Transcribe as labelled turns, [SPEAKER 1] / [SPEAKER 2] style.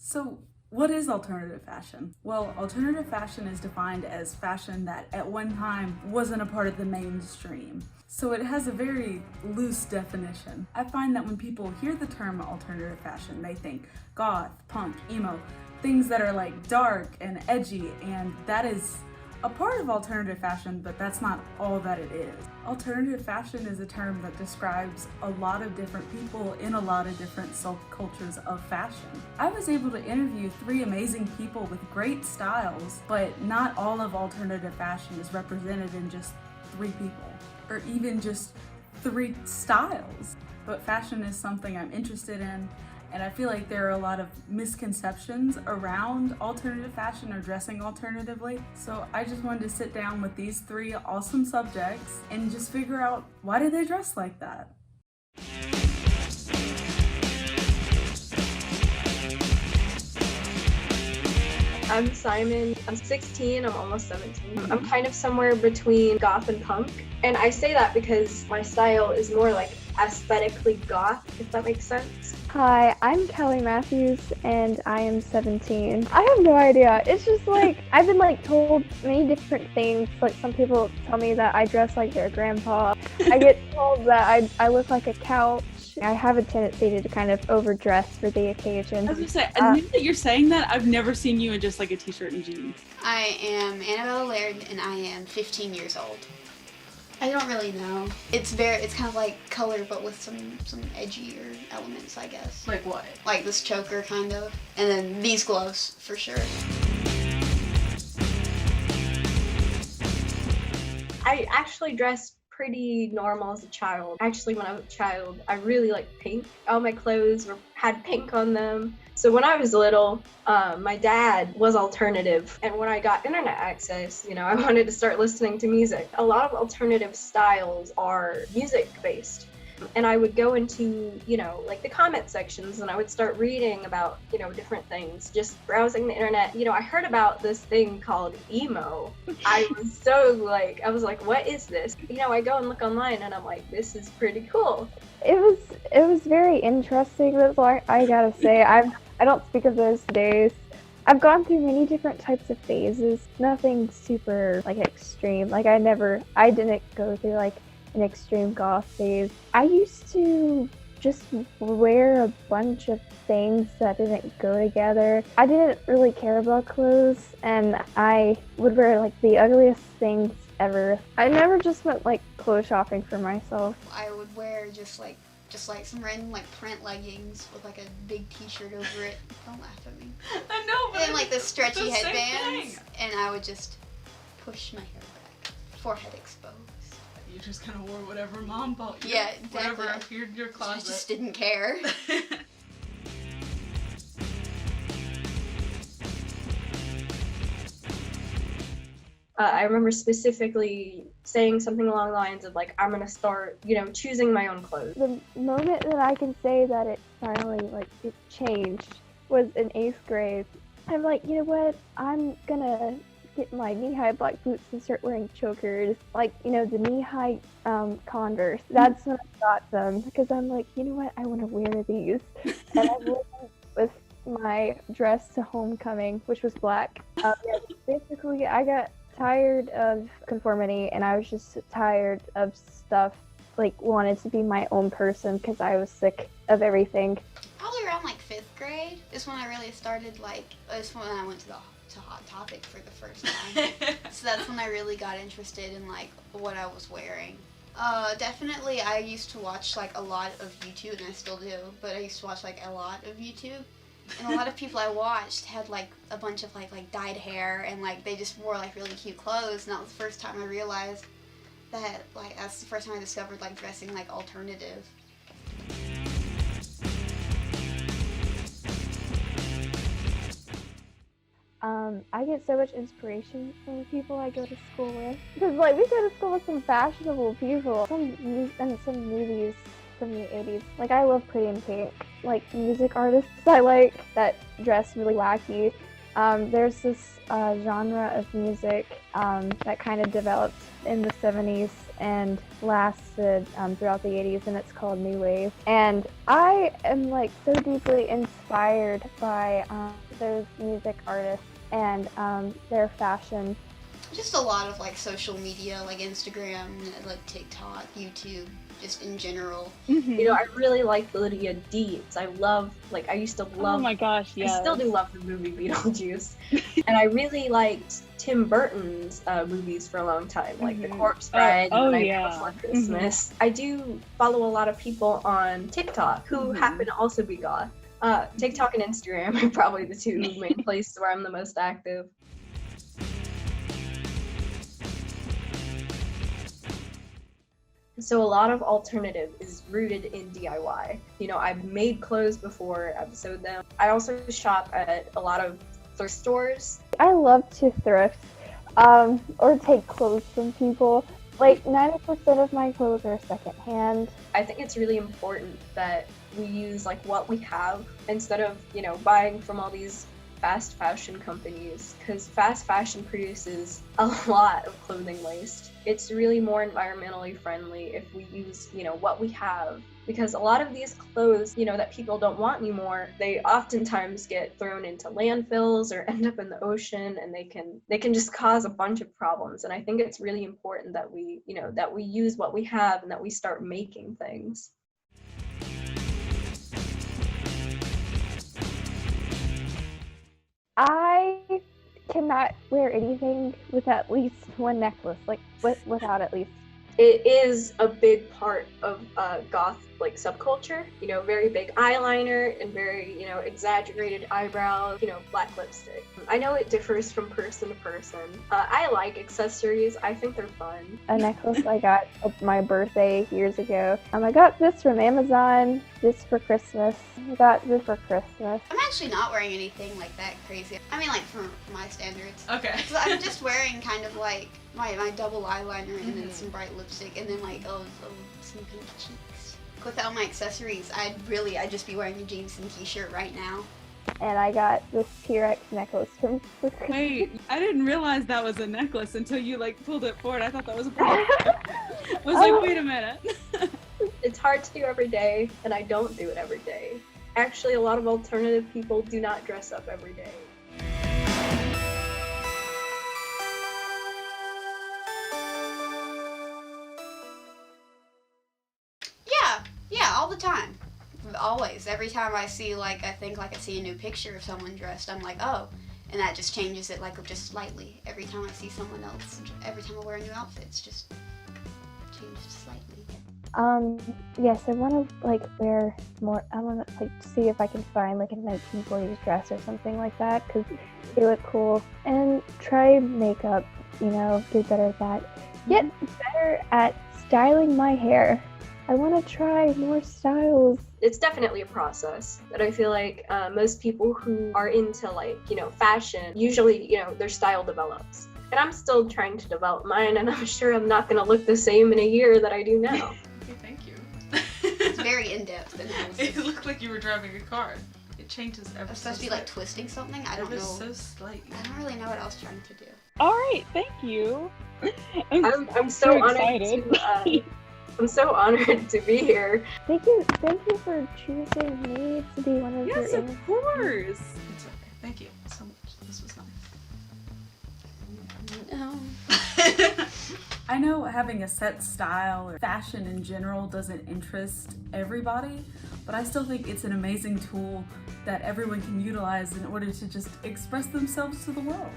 [SPEAKER 1] So, what is alternative fashion? Well, alternative fashion is defined as fashion that at one time wasn't a part of the mainstream. So it has a very loose definition. I find that when people hear the term alternative fashion, they think goth, punk, emo, things that are like dark and edgy, and that is a part of alternative fashion, but that's not all that it is. Alternative fashion is a term that describes a lot of different people in a lot of different subcultures of fashion. I was able to interview 3 amazing people with great styles, but not all of alternative fashion is represented in just 3 people, or even just 3 styles. But fashion is something I'm interested in, and I feel like there are a lot of misconceptions around alternative fashion or dressing alternatively. So I just wanted to sit down with these 3 awesome subjects and just figure out, why do they dress like that?
[SPEAKER 2] I'm Simon. I'm 16, I'm almost 17. I'm kind of somewhere between goth and punk. And I say that because my style is more like aesthetically goth, if that makes sense.
[SPEAKER 3] Hi, I'm Kelly Matthews and I am 17. I have no idea. It's just like, I've been like told many different things. Like some people tell me that I dress like their grandpa. I get told that I look like a couch. I have a tendency to kind of overdress for the occasion.
[SPEAKER 4] I was gonna say, now that you're saying that, I've never seen you in just like a t-shirt and jeans.
[SPEAKER 5] I am Addison Laird and I am 15 years old. I don't really know. It's kind of like color but with some edgier elements, I guess.
[SPEAKER 4] Like what?
[SPEAKER 5] Like this choker kind of. And then these gloves for sure.
[SPEAKER 2] I actually dressed pretty normal as a child. Actually, when I was a child, I really liked pink. All my clothes had pink on them. So when I was little, my dad was alternative. And when I got internet access, I wanted to start listening to music. A lot of alternative styles are music-based. And I would go into, like the comment sections and I would start reading about, different things, just browsing the internet. I heard about this thing called emo. I was like, what is this? I go and look online and I'm like, this is pretty cool.
[SPEAKER 3] It was very interesting. That's all I gotta say. I don't speak of those days. I've gone through many different types of phases. Nothing super like extreme. Like I didn't go through like an extreme goth phase. I used to just wear a bunch of things that didn't go together. I didn't really care about clothes and I would wear like the ugliest things ever. I never just went like clothes shopping for myself.
[SPEAKER 5] I would wear just like some random like print leggings with like a big t-shirt over it. Don't laugh at me.
[SPEAKER 4] I know, but
[SPEAKER 5] and like the stretchy
[SPEAKER 4] the same
[SPEAKER 5] headbands,
[SPEAKER 4] thing.
[SPEAKER 5] and I would just push my hair back, forehead exposed.
[SPEAKER 4] You just kind of wore whatever mom bought you.
[SPEAKER 5] Yeah, exactly.
[SPEAKER 4] Whatever appeared in your closet.
[SPEAKER 5] I just didn't care.
[SPEAKER 2] I remember specifically saying something along the lines of like, I'm gonna start, choosing my own clothes.
[SPEAKER 3] The moment that I can say that it finally it changed was in 8th grade. I'm like, you know what? I'm gonna get my knee-high black boots and start wearing chokers, like the knee-high Converse. That's when I got them because I'm like, you know what? I want to wear these, and I wore them with my dress to homecoming, which was black. Basically, I got tired of conformity, and I was just tired of stuff. Like wanted to be my own person because I was sick of everything.
[SPEAKER 5] Probably around like 5th grade is when I really started is when I went to Hot Topic for the first time. So that's when I really got interested in like what I was wearing. Definitely I used to watch like a lot of YouTube, and I still do, but I used to watch like a lot of YouTube. And a lot of people I watched had like a bunch of like dyed hair, and like they just wore like really cute clothes, and that was the first time I realized that that's the first time I discovered like dressing like alternative.
[SPEAKER 3] I get so much inspiration from the people I go to school with. Because we go to school with some fashionable people. Some movies from the 80s. I love Pretty in Pink. Music artists I like that dress really wacky. There's this genre of music that kind of developed in the 70s and lasted throughout the 80s, and it's called New Wave. And I am like so deeply inspired by those music artists and their fashion.
[SPEAKER 5] Just a lot of like social media, like Instagram, like TikTok, YouTube, just in general.
[SPEAKER 2] You know, I really like Lydia Deetz. I used to love.
[SPEAKER 4] Oh my gosh, yes.
[SPEAKER 2] I still do love the movie Beetlejuice. And I really liked Tim Burton's movies for a long time, like The Corpse Bride and Nightmare Before Christmas. I do follow a lot of people on TikTok who happen to also be goth. TikTok and Instagram are probably the two main places where I'm the most active. So a lot of alternative is rooted in DIY. You know, I've made clothes before, I've sewed them. I also shop at a lot of thrift stores.
[SPEAKER 3] I love to thrift or take clothes from people. Like 90% of my clothes are secondhand.
[SPEAKER 2] I think it's really important that we use like what we have instead of, you know, buying from all these fast fashion companies, because fast fashion produces a lot of clothing waste. It's really more environmentally friendly if we use, you know, what we have, because a lot of these clothes, you know, that people don't want anymore, they oftentimes get thrown into landfills or end up in the ocean, and they can just cause a bunch of problems. And I think it's really important that we, you know, that we use what we have and that we start making things.
[SPEAKER 3] I cannot wear anything with at least one necklace, like without at least.
[SPEAKER 2] It is a big part of goth like subculture, you know, very big eyeliner and very, you know, exaggerated eyebrows, you know, black lipstick. I know it differs from person to person. I like accessories. I think they're fun.
[SPEAKER 3] A necklace I got for my birthday years ago. I got this from Amazon just for Christmas. I got this for Christmas.
[SPEAKER 5] I'm actually not wearing anything like that crazy. I mean, like for my standards.
[SPEAKER 4] Okay.
[SPEAKER 5] So I'm just wearing kind of like my double eyeliner and then some bright lipstick and then like some pink cheeks. Without my accessories, I'd just be wearing a jeans and t-shirt right now.
[SPEAKER 3] And I got this T-Rex necklace for Christmas.
[SPEAKER 4] Wait, I didn't realize that was a necklace until you like pulled it forward. I thought that was a bra. I was like, wait a minute.
[SPEAKER 2] It's hard to do every day, and I don't do it every day. Actually, a lot of alternative people do not dress up every day.
[SPEAKER 5] Yeah, all the time. Always. Every time I see I see a new picture of someone dressed, I'm like, oh, and that just changes it like just slightly. Every time I see someone else, every time I wear a new outfit, it's just changed slightly.
[SPEAKER 3] Yes, I want to wear more. I want to see if I can find a 1940s dress or something like that, because they look cool. And try makeup, get better at that. Get better at styling my hair. I want to try more styles.
[SPEAKER 2] It's definitely a process, but I feel like most people who are into fashion, usually, their style develops. And I'm still trying to develop mine, and I'm sure I'm not going to look the same in a year that I do now.
[SPEAKER 6] Okay, thank you.
[SPEAKER 5] It's very in-depth
[SPEAKER 6] It looked like you were driving a car. It changes every.
[SPEAKER 5] It's supposed to be twisting something. I don't know.
[SPEAKER 6] So slight.
[SPEAKER 5] I don't really know what I was trying to do.
[SPEAKER 4] All right, thank you.
[SPEAKER 2] I'm so honored to. I'm so honored to be here.
[SPEAKER 3] Thank you for choosing me to be one of your
[SPEAKER 4] Yes, of course.
[SPEAKER 6] It's okay. Thank you so much. This was nice.
[SPEAKER 5] No.
[SPEAKER 1] I know having a set style or fashion in general doesn't interest everybody, but I still think it's an amazing tool that everyone can utilize in order to just express themselves to the world.